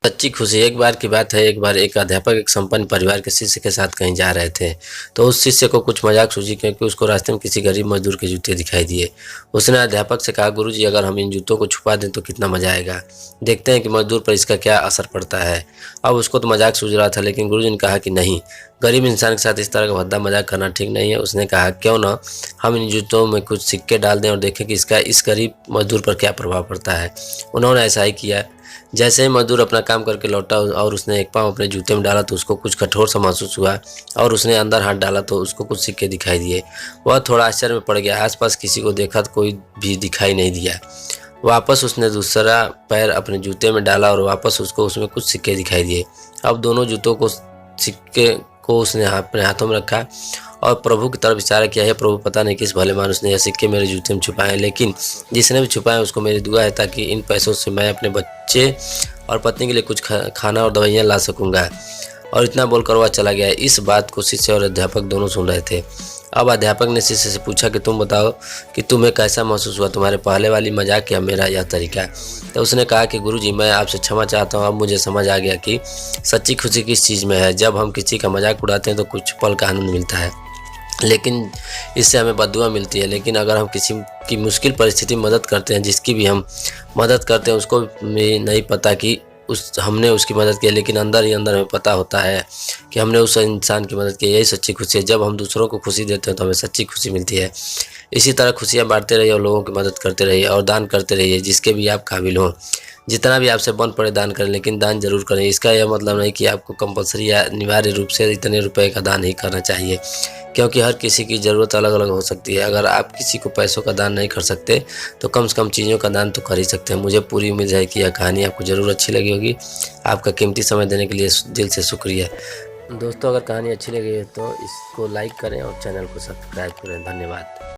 सच्ची खुशी। एक बार की बात है, एक बार एक अध्यापक एक संपन्न परिवार के शिष्य के साथ कहीं जा रहे थे। तो उस शिष्य को कुछ मजाक सूझी, क्योंकि उसको रास्ते में किसी गरीब मजदूर के जूते दिखाई दिए। उसने अध्यापक से कहा, गुरुजी, अगर हम इन जूतों को छुपा दें तो कितना मजा आएगा। देखते हैं कि मजदूर पर इसका क्या असर पड़ता है। अब उसको तो मजाक सूझ रहा था, लेकिन गुरुजी ने कहा कि नहीं, गरीब इंसान के साथ इस तरह का भद्दा मजाक करना ठीक नहीं है। उसने कहा, क्यों ना हम इन जूतों में कुछ सिक्के डाल दें और देखें कि इसका इस गरीब मजदूर पर क्या प्रभाव पड़ता है। उन्होंने ऐसा ही किया। जैसे ही मजदूर अपना काम करके लौटा और उसने एक पाँव अपने जूते में डाला तो उसको कुछ कठोर सा महसूस हुआ, और उसने अंदर हाथ डाला तो उसको कुछ सिक्के दिखाई दिए। वह थोड़ा आश्चर्य में पड़ गया। आसपास किसी को देखा तो कोई भी दिखाई नहीं दिया। वापस उसने दूसरा पैर अपने जूते में डाला और वापस उसको उसमें कुछ सिक्के दिखाई दिए। अब दोनों जूतों को सिक्के को उसने अपने हाथों में रखा और प्रभु की तरफ इशारा किया, है प्रभु, पता नहीं किस भले मानुस ने यह सिक्के मेरे जूते में छुपाए, लेकिन जिसने भी छुपाए उसको मेरी दुआ है, ताकि इन पैसों से मैं अपने बच्चे और पत्नी के लिए कुछ खाना और दवाइयाँ ला सकूँगा। और इतना बोलकर वह चला गया। इस बात को शिष्य और अध्यापक दोनों सुन रहे थे। अब अध्यापक ने शिष्य से पूछा कि तुम बताओ कि तुम्हें कैसा महसूस हुआ, तुम्हारे पहले वाली मजाक या मेरा यह तरीका। तो उसने कहा कि गुरुजी, मैं आपसे क्षमा चाहता हूँ। अब मुझे समझ आ गया कि सच्ची खुशी किस चीज़ में है। जब हम किसी का मजाक उड़ाते हैं तो कुछ पल का आनंद मिलता है, लेकिन इससे हमें बद्दुआ मिलती है। लेकिन अगर हम किसी की मुश्किल परिस्थिति में मदद करते हैं, जिसकी भी हम मदद करते हैं उसको भी नहीं पता कि हमने उसकी मदद की, लेकिन अंदर ही अंदर हमें पता होता है कि हमने उस इंसान की मदद की। यही सच्ची खुशी है। जब हम दूसरों को खुशी देते हैं तो हमें सच्ची खुशी मिलती है। इसी तरह खुशियाँ बांटते रहिए और लोगों की मदद करते रहिए और दान करते रहिए, जिसके भी आप काबिल हों। जितना भी आपसे बन पड़े दान करें, लेकिन दान जरूर करें। इसका यह मतलब नहीं कि आपको कंपलसरी या अनिवार्य रूप से इतने रुपए का दान ही करना चाहिए, क्योंकि हर किसी की ज़रूरत अलग अलग हो सकती है। अगर आप किसी को पैसों का दान नहीं कर सकते तो कम से कम चीज़ों का दान तो कर ही सकते हैं। मुझे पूरी उम्मीद है कि यह कहानी आपको ज़रूर अच्छी लगी होगी। आपका कीमती समय देने के लिए दिल से शुक्रिया। दोस्तों, अगर कहानी अच्छी लगी है तो इसको लाइक करें और चैनल को सब्सक्राइब करें। धन्यवाद।